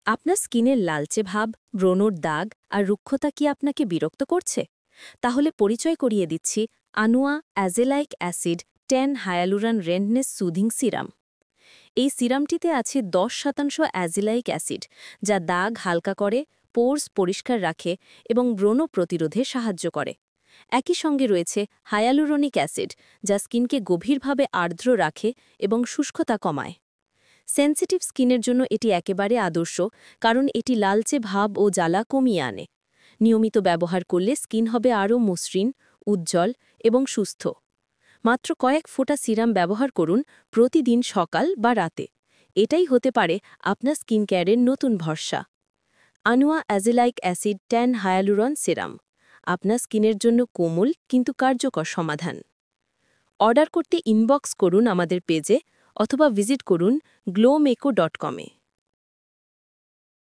আপনার স্কিনের লালচে ভাব, ব্রণর দাগ আর রুক্ষতা কি আপনাকে বিরক্ত করছে? তাহলে পরিচয় করিয়ে দিচ্ছি আনুয়া অ্যাজেলাইক অ্যাসিড 10 হায়ালুরান রেডনেস সুদিং সিরাম। এই সিরামটিতে আছে 10% অ্যাজিলাইক অ্যাসিড, যা দাগ হালকা করে, পোর্স পরিষ্কার রাখে এবং ব্রণ প্রতিরোধে সাহায্য করে। একই সঙ্গে রয়েছে হায়ালুরোনিক অ্যাসিড, যা স্কিনকে গভীরভাবে আর্দ্র রাখে এবং শুষ্কতা কমায়। সেনসিটিভ স্কিনের জন্য এটি একেবারে আদর্শ, কারণ এটি লালচে ভাব ও জ্বালা কমিয়ে আনে। নিয়মিত ব্যবহার করলে স্কিন হবে আরও মসৃণ, উজ্জ্বল এবং সুস্থ। মাত্র কয়েক ফোঁটা সিরাম ব্যবহার করুন প্রতিদিন সকাল বা রাতে। এটাই হতে পারে আপনার স্কিন কেয়ারের নতুন ভরসা। আনুয়া অ্যাজিলাইক অ্যাসিড 10 হায়ালুরন সিরাম, আপনার স্কিনের জন্য কোমল কিন্তু কার্যকর সমাধান। অর্ডার করতে ইনবক্স করুন আমাদের পেজে অথবা ভিজিট করুন glowmeko.com-এ।